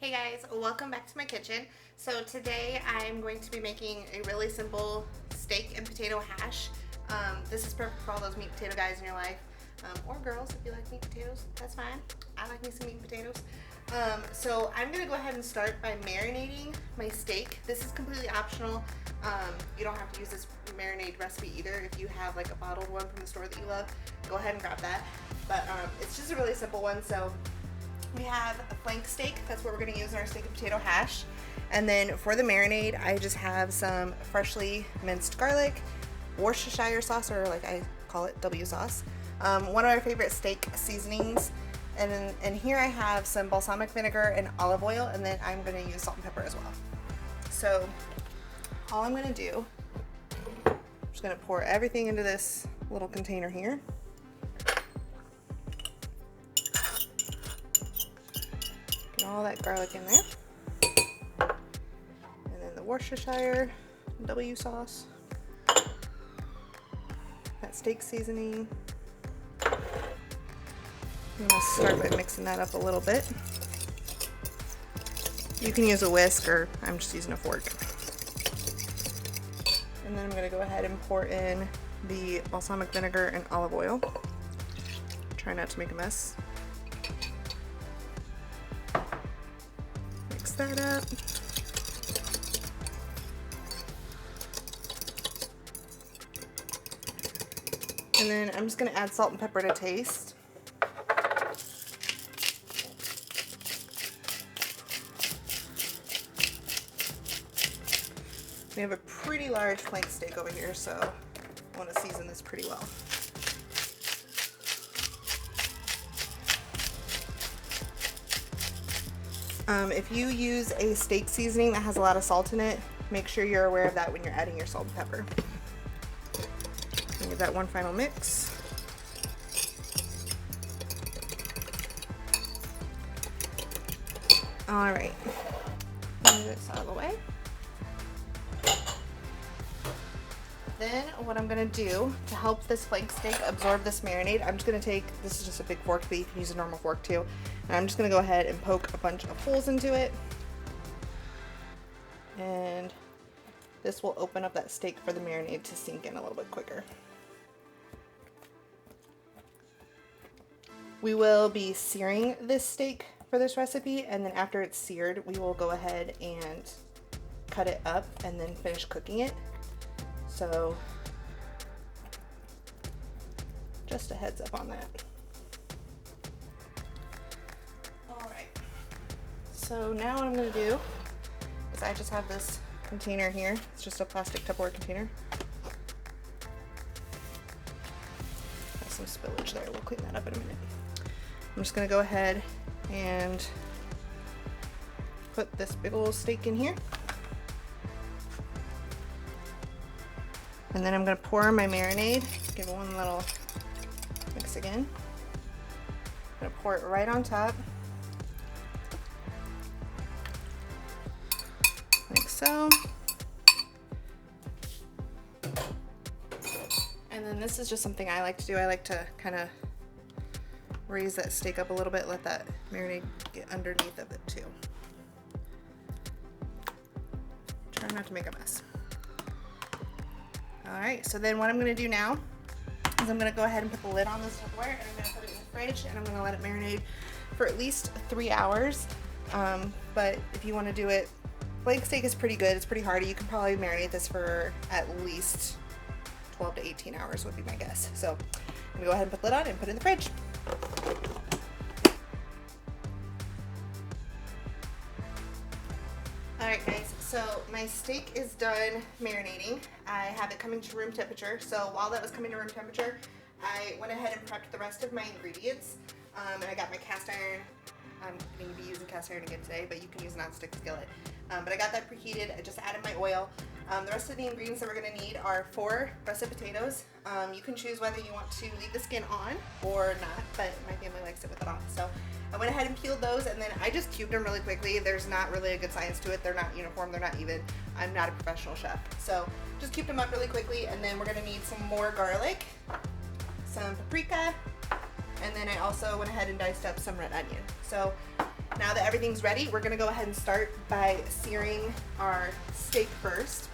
Hey guys, welcome back to my kitchen. So today I'm going to be making a really simple steak and potato hash. This is perfect for all those meat potato guys in your life, or girls if you like meat potatoes, that's fine. I like me some meat potatoes. So I'm gonna go ahead and start by marinating my steak. This is completely optional. You don't have to use this marinade recipe either. If you have like a bottled one from the store that you love, go ahead and grab that. But it's just a really simple one. So we have a flank steak, that's what we're going to use in our steak and potato hash. And then for the marinade, I just have some freshly minced garlic, Worcestershire sauce, or like I call it W sauce, one of our favorite steak seasonings, and here I have some balsamic vinegar and olive oil, and then I'm going to use salt and pepper as well. So all I'm going to do, I'm just going to pour everything into this little container here. All that garlic in there, and then the Worcestershire W sauce, that steak seasoning. I'm gonna start by mixing that up a little bit. You can use a whisk, or I'm just using a fork. And then I'm gonna go ahead and pour in the balsamic vinegar and olive oil. Try not to make a mess. That up. And then I'm just going to add salt and pepper to taste. We have a pretty large flank steak over here, so I want to season this pretty well. If you use a steak seasoning that has a lot of salt in it, make sure you're aware of that when you're adding your salt and pepper. Give that one final mix. All right, move this out of the way. Then what I'm gonna do to help this flank steak absorb this marinade, I'm just gonna take, this is just a big fork, but you can use a normal fork too. And I'm just gonna go ahead and poke a bunch of holes into it. And this will open up that steak for the marinade to sink in a little bit quicker. We will be searing this steak for this recipe, and then after it's seared, we will go ahead and cut it up and then finish cooking it. So just a heads up on that. All right, so now what I'm gonna do is I just have this container here. It's just a plastic Tupperware container. Got some spillage there, we'll clean that up in a minute. I'm just gonna go ahead and put this big old steak in here. And then I'm gonna pour my marinade, give it one little mix again. I'm gonna pour it right on top, like so. And then this is just something I like to do. I like to kind of raise that steak up a little bit, let that marinade get underneath of it too. Try not to make a mess. All right, so then what I'm gonna do now is I'm gonna go ahead and put the lid on this Tupperware, and I'm gonna put it in the fridge, and I'm gonna let it marinate for at least 3 hours. But if you wanna do it, flank steak is pretty good, it's pretty hearty. You can probably marinate this for at least 12 to 18 hours would be my guess. So I'm gonna go ahead and put the lid on and put it in the fridge. Alright guys, so my steak is done marinating. I have it coming to room temperature. So while that was coming to room temperature, I went ahead and prepped the rest of my ingredients. And I got my cast iron. I'm going to be using cast iron again today, but you can use a non-stick skillet. But I got that preheated. I just added my oil. The rest of the ingredients that we're going to need are 4 russet potatoes. You can choose whether you want to leave the skin on or not, but my family likes it with it on. So I went ahead and peeled those, and then I just cubed them really quickly. There's not really a good science to it. They're not uniform, they're not even. I'm not a professional chef. So just cubed them up really quickly, and then we're gonna need some more garlic, some paprika, and then I also went ahead and diced up some red onion. So Now that everything's ready, we're gonna go ahead and start by searing our steak first.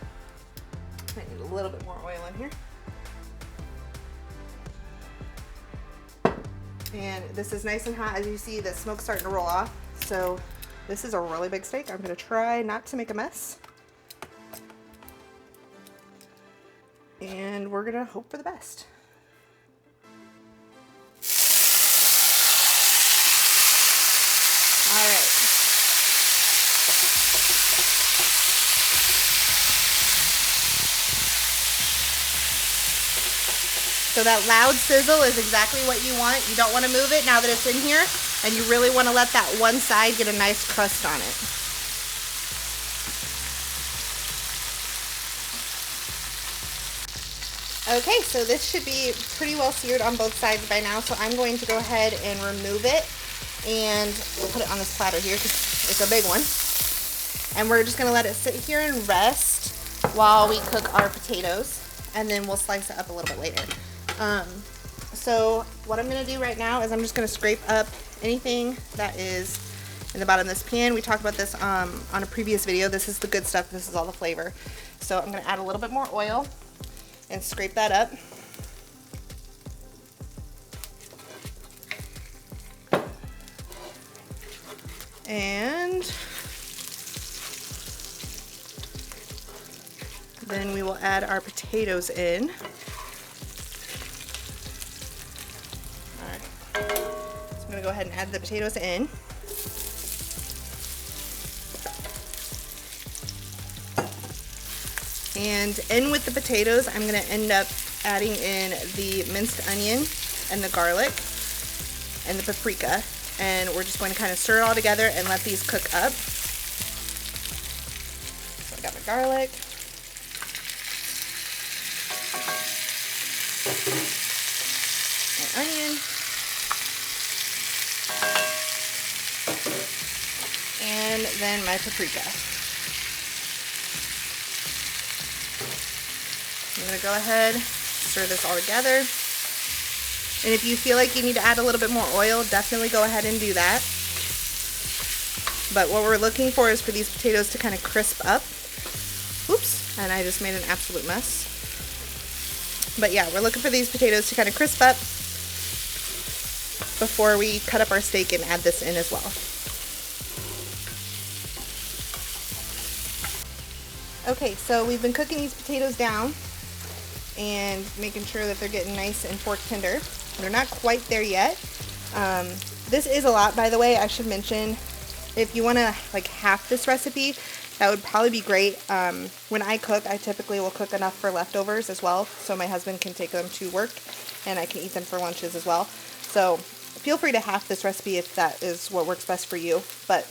I need a little bit more oil in here. And this is nice and hot. As you see, the smoke's starting to roll off. So this is a really big steak. I'm gonna try not to make a mess. And we're gonna hope for the best. All right. So that loud sizzle is exactly what you want. You don't want to move it now that it's in here, and you really want to let that one side get a nice crust on it. Okay, so this should be pretty well seared on both sides by now, so I'm going to go ahead and remove it and put it on this platter here because it's a big one. And we're just going to let it sit here and rest while we cook our potatoes, and then we'll slice it up a little bit later. So what I'm going to do right now is I'm just going to scrape up anything that is in the bottom of this pan. We talked about this on a previous video. This is the good stuff. This is all the flavor. So I'm going to add a little bit more oil and scrape that up. And then we will add our potatoes in. All right, so I'm gonna go ahead and add the potatoes in. And in with the potatoes, I'm gonna end up adding in the minced onion and the garlic and the paprika. And we're just going to kind of stir it all together and let these cook up. So I got my garlic. My onion. And then my paprika. I'm going to go ahead, stir this all together. And if you feel like you need to add a little bit more oil, definitely go ahead and do that. But what we're looking for is for these potatoes to kind of crisp up. Oops, and I just made an absolute mess. But yeah, we're looking for these potatoes to kind of crisp up before we cut up our steak and add this in as well. Okay, so we've been cooking these potatoes down and making sure that they're getting nice and fork tender. They're not quite there yet. This is a lot, by the way. I should mention, if you want to like half this recipe, that would probably be great. When I cook, I typically will cook enough for leftovers as well, so my husband can take them to work and I can eat them for lunches as well. So feel free to half this recipe if that is what works best for you. But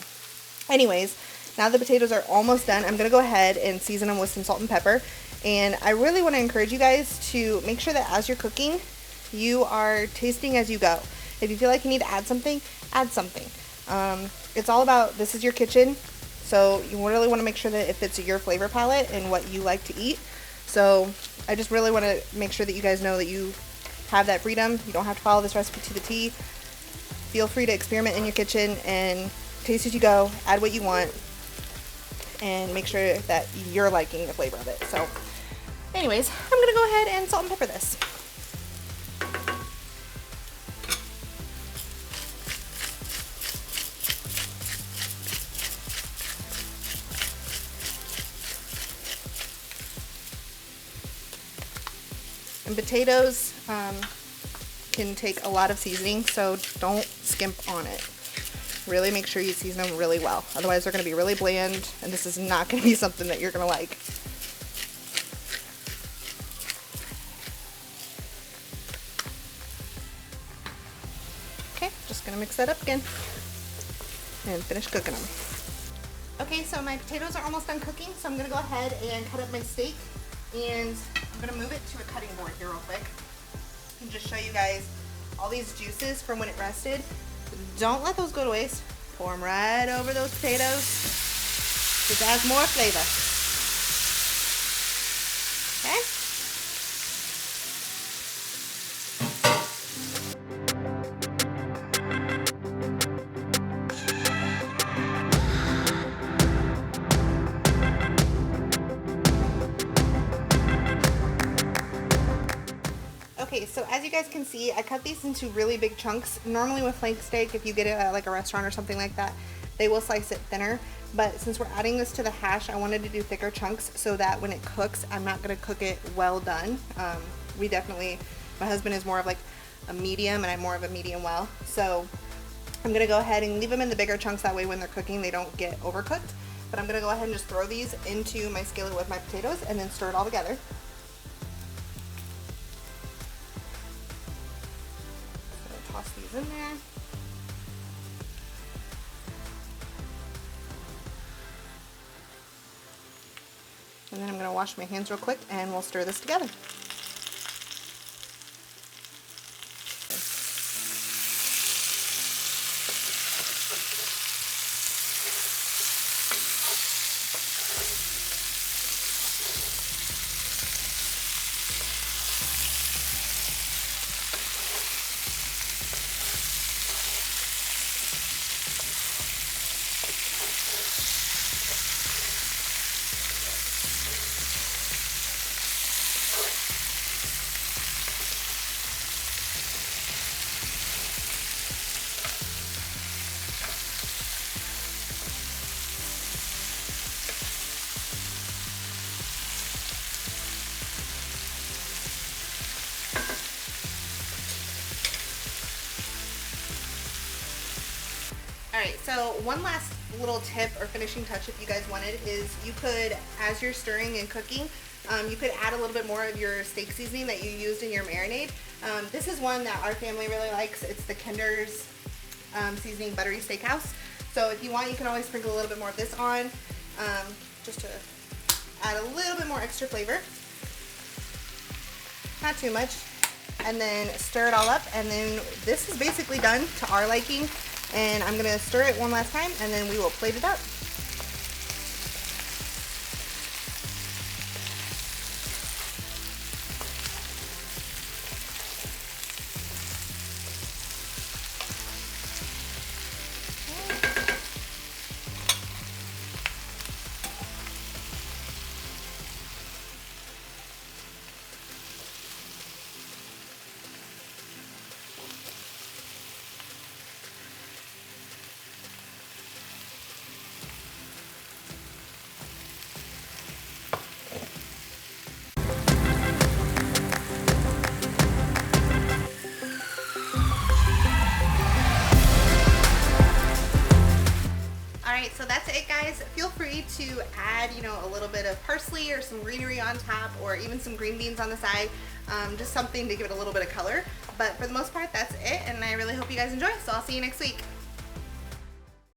anyways, now the potatoes are almost done. I'm gonna go ahead and season them with some salt and pepper. And I really want to encourage you guys to make sure that as you're cooking, you are tasting as you go. If you feel like you need to add something, add something. It's all about, this is your kitchen, so you really want to make sure that it fits your flavor palette and what you like to eat. So I just really want to make sure that you guys know that you have that freedom. You don't have to follow this recipe to the T. Feel free to experiment in your kitchen and taste as you go, add what you want, and make sure that you're liking the flavor of it. So anyways, I'm gonna go ahead and salt and pepper this. And potatoes can take a lot of seasoning, so don't skimp on it. Really make sure you season them really well. Otherwise they're going to be really bland, and this is not going to be something that you're going to like. Okay, just going to mix that up again and finish cooking them. Okay, so my potatoes are almost done cooking, so I'm going to go ahead and cut up my steak, and I'm going to move it to a cutting board here real quick and just show you guys all these juices from when it rested. Don't let those go to waste. Pour them right over those potatoes. Just adds more flavor. Okay? so as you guys can see, I cut these into really big chunks. Normally with flank steak, if you get it at like a restaurant or something like that, they will slice it thinner. But since we're adding this to the hash, I wanted to do thicker chunks so that when it cooks, I'm not gonna cook it well done. My husband is more of like a medium and I'm more of a medium well. So I'm gonna go ahead and leave them in the bigger chunks, that way when they're cooking, they don't get overcooked. But I'm gonna go ahead and just throw these into my skillet with my potatoes and then stir it all together. So toss these in there. And then I'm gonna wash my hands real quick and we'll stir this together. Alright, so one last little tip or finishing touch if you guys wanted is you could, as you're stirring and cooking, you could add a little bit more of your steak seasoning that you used in your marinade. This is one that our family really likes. It's the Kinder's seasoning buttery steakhouse. So if you want, you can always sprinkle a little bit more of this on, just to add a little bit more extra flavor. Not too much. And then stir it all up, and then this is basically done to our liking. And I'm gonna stir it one last time and then we will plate it up. Alright, so that's it guys. Feel free to add, a little bit of parsley or some greenery on top, or even some green beans on the side. Just something to give it a little bit of color. But for the most part, that's it, and I really hope you guys enjoy. So I'll see you next week.